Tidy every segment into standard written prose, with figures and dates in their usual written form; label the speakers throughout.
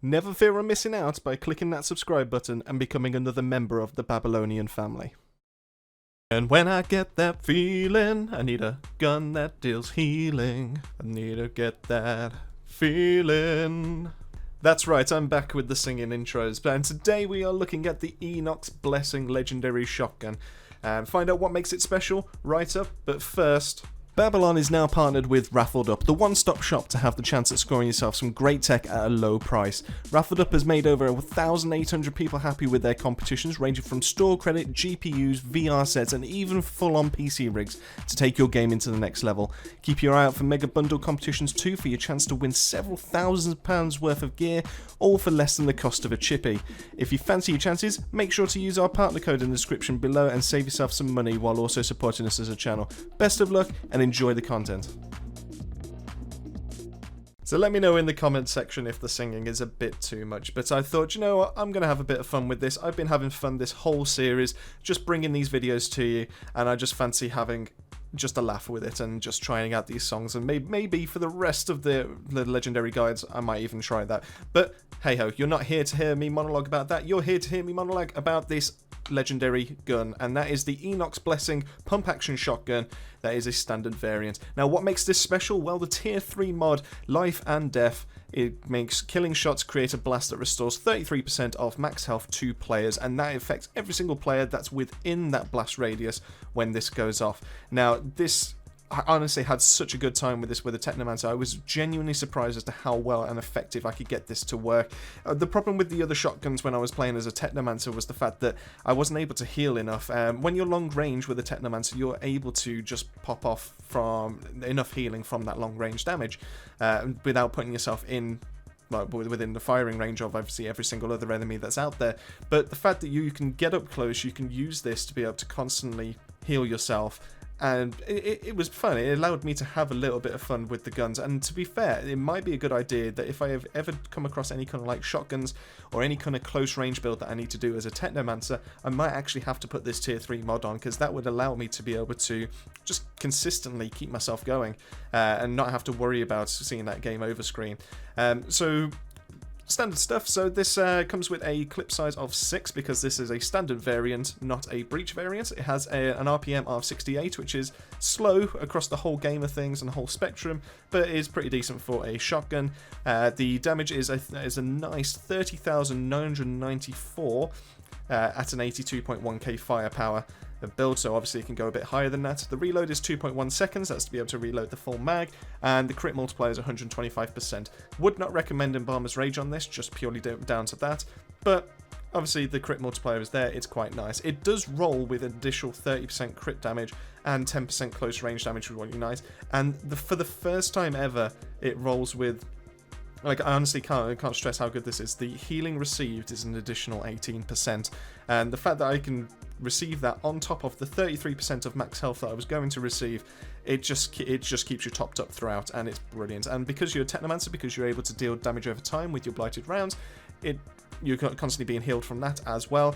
Speaker 1: Never fear of missing out by clicking that subscribe button and becoming another member of the Babylonian family. And when I get that feeling, I need a gun that deals healing. I need to get that feeling. That's right, I'm back with the singing intros, and today we are looking at the Enoch's Blessing legendary shotgun. And find out what makes it special right up, but first, Babylon is now partnered with Raffled Up, the one-stop shop to have the chance at scoring yourself some great tech at a low price. Raffled Up has made over 1,800 people happy with their competitions, ranging from store credit, GPUs, VR sets, and even full-on PC rigs to take your game into the next level. Keep your eye out for mega bundle competitions too for your chance to win several £thousands worth of gear, all for less than the cost of a chippy. If you fancy your chances, make sure to use our partner code in the description below and save yourself some money while also supporting us as a channel. Best of luck and enjoy the content. So let me know in the comment section if the singing is a bit too much, but I thought, you know what, I'm going to have a bit of fun with this. I've been having fun this whole series, just bringing these videos to you, and I just fancy having just a laugh with it and just trying out these songs, and maybe for the rest of the legendary guides I might even try that. But hey ho, you're not here to hear me monologue about that, you're here to hear me monologue about this legendary gun, and that is the Enoch's Blessing pump action shotgun. That is a standard variant. Now what makes this special? Well, the tier 3 mod Life and Death, it makes killing shots create a blast that restores 33% of max health to players, and that affects every single player that's within that blast radius when this goes off. Now I honestly had such a good time with this with the Technomancer. I was genuinely surprised as to how well and effective I could get this to work. The problem with the other shotguns when I was playing as a Technomancer was the fact that I wasn't able to heal enough. When you're long range with a Technomancer, you're able to just pop off from enough healing from that long range damage without putting yourself in within the firing range of obviously every single other enemy that's out there. But the fact that you can get up close, you can use this to be able to constantly heal yourself. And it was fun. It allowed me to have a little bit of fun with the guns, and to be fair, it might be a good idea that if I have ever come across any kind of like shotguns or any kind of close range build that I need to do as a Technomancer, I might actually have to put this tier 3 mod on, because that would allow me to be able to just consistently keep myself going and not have to worry about seeing that game over screen. So standard stuff. So this comes with a clip size of 6 because this is a standard variant, not a breach variant. It has an RPM of 68, which is slow across the whole game of things and the whole spectrum, but is pretty decent for a shotgun. The damage is a nice 30,994 at an 82.1k firepower build, so obviously it can go a bit higher than that. The reload is 2.1 seconds, that's to be able to reload the full mag, and the crit multiplier is 125%. Would not recommend Embalmer's Rage on this, just purely down to that, but obviously the crit multiplier is there, it's quite nice. It does roll with an additional 30% crit damage and 10% close range damage, which is really nice, and for the first time ever, it rolls with, like, I honestly can't stress how good this is. The healing received is an additional 18%, and the fact that I can receive that on top of the 33% of max health that I was going to receive, it just keeps you topped up throughout, and it's brilliant. And because you're a Technomancer, because you're able to deal damage over time with your blighted rounds, you're constantly being healed from that as well.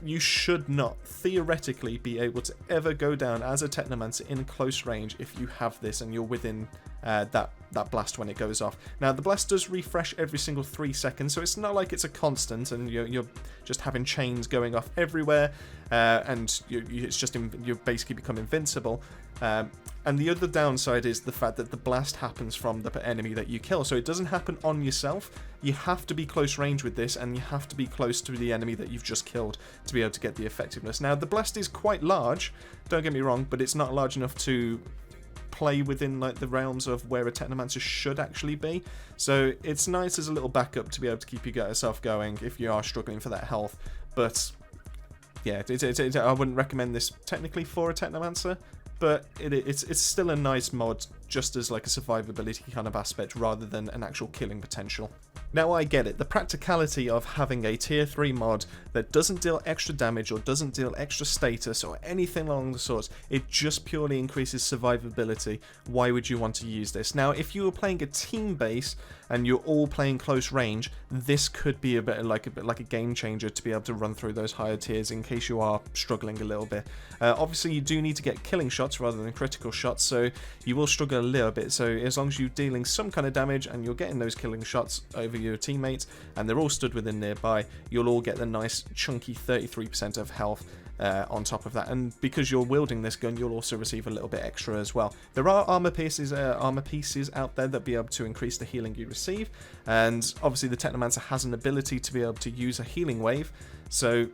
Speaker 1: You should not theoretically be able to ever go down as a Technomancer in close range if you have this and you're within that blast when it goes off. Now the blast does refresh every single 3 seconds, so it's not like it's a constant and you're just having chains going off everywhere, and you basically become invincible. And the other downside is the fact that the blast happens from the enemy that you kill, so it doesn't happen on yourself. You have to be close range with this, and you have to be close to the enemy that you've just killed to be able to get the effectiveness. Now the blast is quite large, don't get me wrong, but it's not large enough to play within like the realms of where a Technomancer should actually be. So it's nice as a little backup to be able to keep yourself going if you are struggling for that health. But yeah, I wouldn't recommend this technically for a Technomancer, but it's still a nice mod, just as like a survivability kind of aspect rather than an actual killing potential. Now I get it, the practicality of having a tier 3 mod that doesn't deal extra damage or doesn't deal extra status or anything along the sorts, it just purely increases survivability. Why would you want to use this? Now if you were playing a team base and you're all playing close range, this could be a bit like a game changer to be able to run through those higher tiers in case you are struggling a little bit. Obviously you do need to get killing shots rather than critical shots, so you will struggle a little bit. So as long as you're dealing some kind of damage and you're getting those killing shots over your teammates and they're all stood within nearby, you'll all get the nice chunky 33% of health on top of that. And because you're wielding this gun, you'll also receive a little bit extra as well. There are armor pieces out there that be able to increase the healing you receive, and obviously the Technomancer has an ability to be able to use a healing wave. So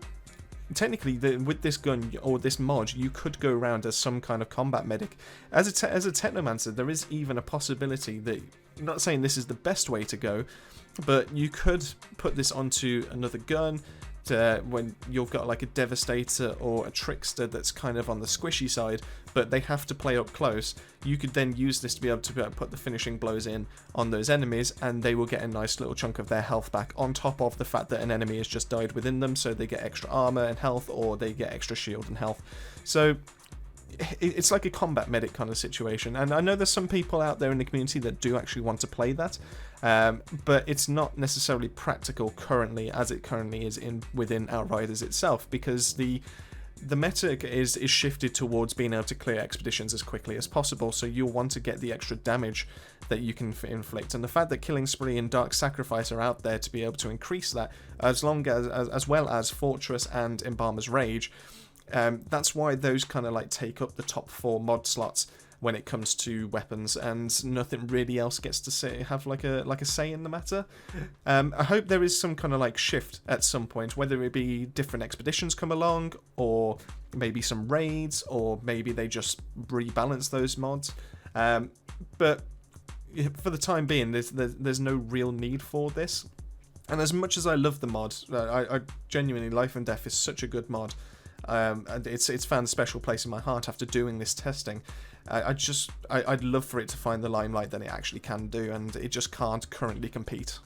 Speaker 1: technically, with this gun or this mod, you could go around as some kind of combat medic. As a Technomancer, there is even a possibility that, I'm not saying this is the best way to go, but you could put this onto another gun when you've got like a Devastator or a Trickster that's kind of on the squishy side, but they have to play up close. You could then use this to be able to put the finishing blows in on those enemies, and they will get a nice little chunk of their health back, on top of the fact that an enemy has just died within them, so they get extra armor and health, or they get extra shield and health. So it's like a combat medic kind of situation, and I know there's some people out there in the community that do actually want to play that, but it's not necessarily practical currently, as it currently is within Outriders itself, because the meta is shifted towards being able to clear expeditions as quickly as possible, so you'll want to get the extra damage that you can inflict, and the fact that Killing Spree and Dark Sacrifice are out there to be able to increase that, as well as Fortress and Embalmer's Rage. That's why those kind of like take up the top 4 mod slots when it comes to weapons, and nothing really else gets to have like a say in the matter. I hope there is some kind of like shift at some point, whether it be different expeditions come along, or maybe some raids, or maybe they just rebalance those mods. But for the time being, there's no real need for this. And as much as I love the mod, I genuinely, Life and Death is such a good mod. And it's found a special place in my heart after doing this testing. I'd love for it to find the limelight that it actually can do, and it just can't currently compete.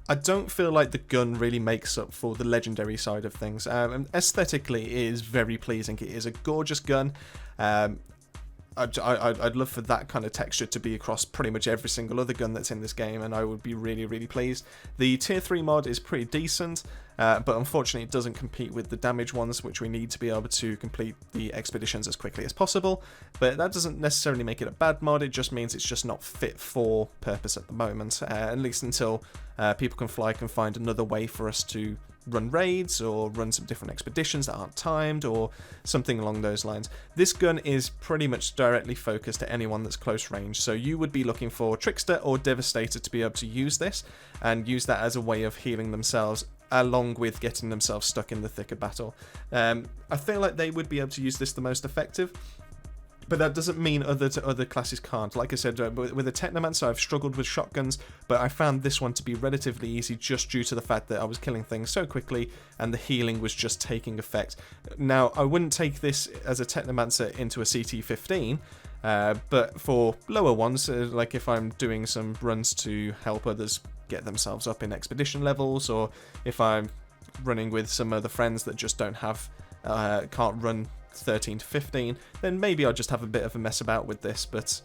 Speaker 1: I don't feel like the gun really makes up for the legendary side of things. Aesthetically, it is very pleasing. It is a gorgeous gun. I'd love for that kind of texture to be across pretty much every single other gun that's in this game, and I would be really, really pleased. The Tier 3 mod is pretty decent, but unfortunately it doesn't compete with the damage ones, which we need to be able to complete the expeditions as quickly as possible. But that doesn't necessarily make it a bad mod, it just means it's just not fit for purpose at the moment, at least until People Can Fly can find another way for us to run raids or run some different expeditions that aren't timed or something along those lines. This gun is pretty much directly focused at anyone that's close range, so you would be looking for Trickster or Devastator to be able to use this and use that as a way of healing themselves, along with getting themselves stuck in the thick of battle. I feel like they would be able to use this the most effective, but that doesn't mean other classes can't. Like I said, with a Technomancer, I've struggled with shotguns, but I found this one to be relatively easy just due to the fact that I was killing things so quickly and the healing was just taking effect. Now, I wouldn't take this as a Technomancer into a CT-15, but for lower ones, like if I'm doing some runs to help others get themselves up in expedition levels, or if I'm running with some other friends that just can't run 13 to 15, then maybe I'll just have a bit of a mess about with this, but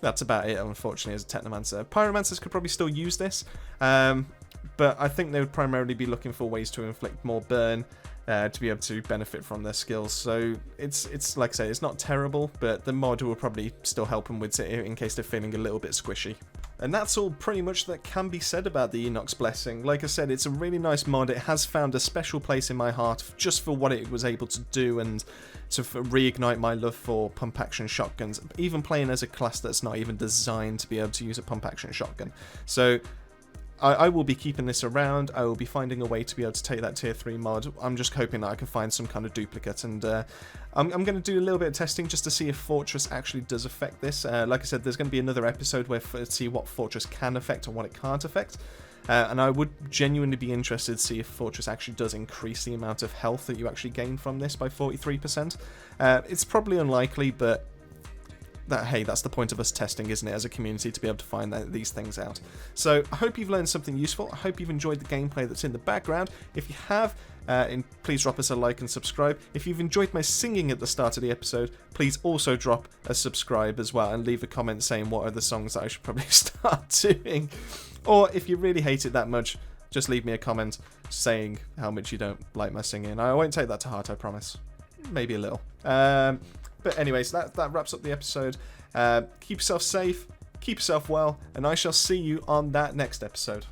Speaker 1: that's about it, unfortunately, as a Technomancer. Pyromancers could probably still use this, but I think they would primarily be looking for ways to inflict more burn to be able to benefit from their skills. So it's like I say, it's not terrible, but the mod will probably still help them with it in case they're feeling a little bit squishy. And that's all pretty much that can be said about the Enoch's Blessing. Like I said, it's a really nice mod. It has found a special place in my heart just for what it was able to do and to reignite my love for pump-action shotguns, even playing as a class that's not even designed to be able to use a pump-action shotgun. So I will be keeping this around. I will be finding a way to be able to take that tier 3 mod. I'm just hoping that I can find some kind of duplicate, and I'm going to do a little bit of testing just to see if Fortress actually does affect this. Like I said, there's going to be another episode where see what Fortress can affect and what it can't affect. And I would genuinely be interested to see if Fortress actually does increase the amount of health that you actually gain from this by 43%. It's probably unlikely, but hey, that's the point of us testing, isn't it, as a community, to be able to find these things out. So I hope you've learned something useful. I hope you've enjoyed the gameplay that's in the background. If you have, please drop us a like and subscribe. If you've enjoyed my singing at the start of the episode, please also drop a subscribe as well, and leave a comment saying what are the songs that I should probably start doing. Or if you really hate it that much, just leave me a comment saying how much you don't like my singing. I won't take that to heart, I promise. Maybe a little. But anyways, that wraps up the episode. Keep yourself safe, keep yourself well, and I shall see you on that next episode.